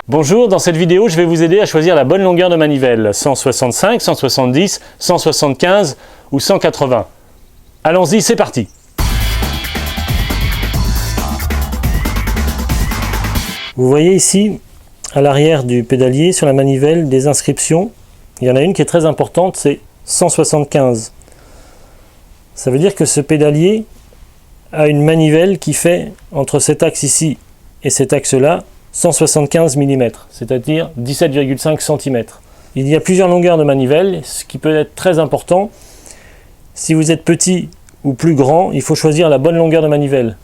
Bonjour, dans cette vidéo, je vais vous aider à choisir la bonne longueur de manivelle, 165, 170, 175 ou 180. Allons-y, c'est parti! Vous voyez ici, à l'arrière du pédalier, sur la manivelle, des inscriptions. Il y en a une qui est très importante, c'est 175. Ça veut dire que ce pédalier a une manivelle qui fait, entre cet axe ici et cet axe-là, 175 mm, c'est-à-dire 17,5 cm. Il y a plusieurs longueurs de manivelle, ce qui peut être très important. Si vous êtes petit ou plus grand, il faut choisir la bonne longueur de manivelle.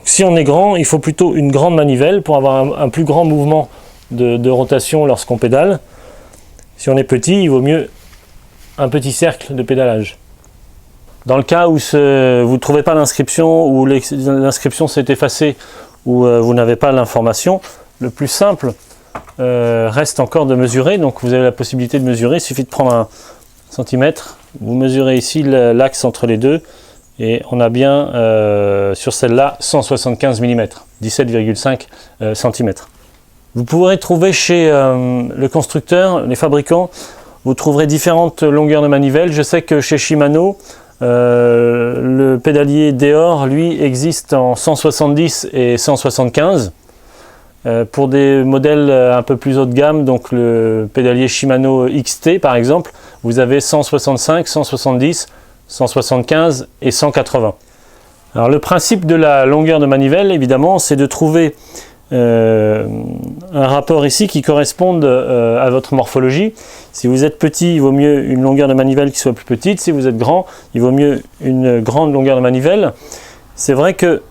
Si on est grand, il faut plutôt une grande manivelle pour avoir un plus grand mouvement de rotation lorsqu'on pédale. Si on est petit, il vaut mieux un petit cercle de pédalage. Dans le cas où vous ne trouvez pas l'inscription, ou l'inscription s'est effacée, ou vous n'avez pas l'information, le plus simple reste encore de mesurer. Donc vous avez la possibilité de mesurer, il suffit de prendre un centimètre, vous mesurez ici l'axe entre les deux, et on a bien sur celle-là 175 mm, 17,5 cm. Vous pourrez trouver chez le constructeur, les fabricants, vous trouverez différentes longueurs de manivelle. Je sais que chez Shimano, le pédalier Deore, lui, existe en 170 et 175. Pour des modèles un peu plus haut de gamme, donc le pédalier Shimano XT par exemple, vous avez 165, 170, 175 et 180. Alors le principe de la longueur de manivelle, évidemment, c'est de trouver un rapport ici qui corresponde à votre morphologie. Si vous êtes petit, il vaut mieux une longueur de manivelle qui soit plus petite. Si vous êtes grand, il vaut mieux une grande longueur de manivelle. C'est vrai que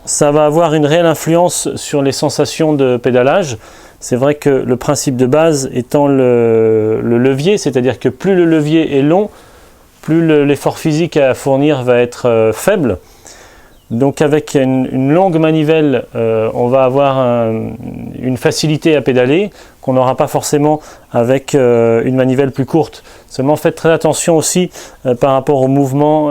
ça va avoir une réelle influence sur les sensations de pédalage. C'est vrai que le principe de base étant le levier, c'est-à-dire que plus le levier est long, plus l'effort physique à fournir va être faible. Donc avec une longue manivelle, on va avoir une facilité à pédaler qu'on n'aura pas forcément avec une manivelle plus courte. Seulement faites très attention aussi par rapport au mouvement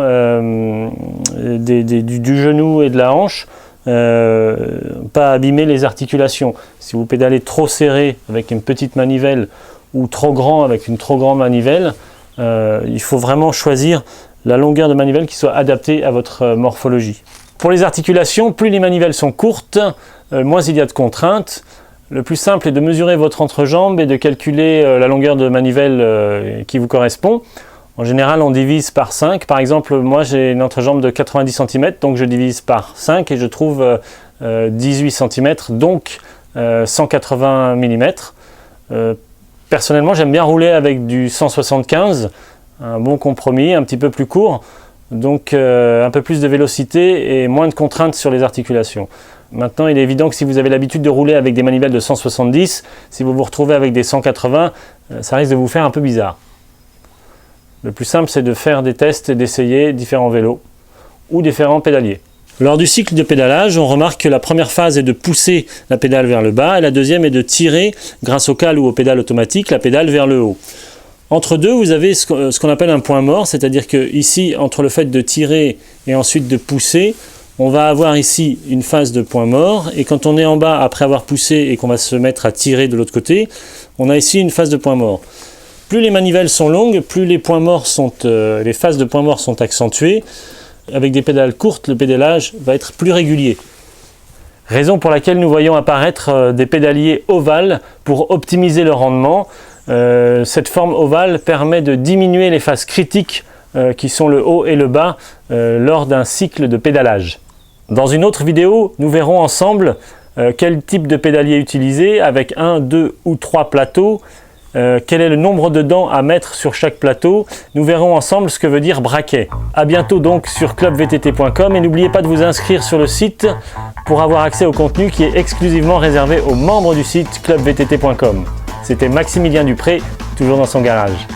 du genou et de la hanche, pas abîmer les articulations. Si vous pédalez trop serré avec une petite manivelle ou trop grand avec une trop grande manivelle, il faut vraiment choisir la longueur de manivelle qui soit adaptée à votre morphologie. Pour les articulations, plus les manivelles sont courtes, moins il y a de contraintes. Le plus simple est de mesurer votre entrejambe et de calculer la longueur de manivelle qui vous correspond. En général, on divise par 5. Par exemple, moi j'ai une entrejambe de 90 cm, donc je divise par 5 et je trouve 18 cm, donc 180 mm. Personnellement, j'aime bien rouler avec du 175, un bon compromis, un petit peu plus court. Donc un peu plus de vélocité et moins de contraintes sur les articulations. Maintenant, il est évident que si vous avez l'habitude de rouler avec des manivelles de 170, si vous vous retrouvez avec des 180, ça risque de vous faire un peu bizarre. Le plus simple, c'est de faire des tests et d'essayer différents vélos ou différents pédaliers. Lors du cycle de pédalage, on remarque que la première phase est de pousser la pédale vers le bas et la deuxième est de tirer, grâce au cale ou au pédale automatique, la pédale vers le haut. Entre deux, vous avez ce qu'on appelle un point mort, c'est-à-dire que ici, entre le fait de tirer et ensuite de pousser, on va avoir ici une phase de point mort, et quand on est en bas après avoir poussé et qu'on va se mettre à tirer de l'autre côté, on a ici une phase de point mort. Plus les manivelles sont longues, plus les points morts les phases de point mort sont accentuées. Avec des pédales courtes, le pédalage va être plus régulier. Raison pour laquelle nous voyons apparaître des pédaliers ovales pour optimiser le rendement. Cette forme ovale permet de diminuer les phases critiques qui sont le haut et le bas lors d'un cycle de pédalage. Dans une autre vidéo, nous verrons ensemble quel type de pédalier utiliser avec 1, 2 ou 3 plateaux, quel est le nombre de dents à mettre sur chaque plateau. Nous verrons ensemble ce que veut dire braquet. A bientôt donc sur clubvtt.com et n'oubliez pas de vous inscrire sur le site pour avoir accès au contenu qui est exclusivement réservé aux membres du site clubvtt.com. C'était Maximilien Dupré, toujours dans son garage.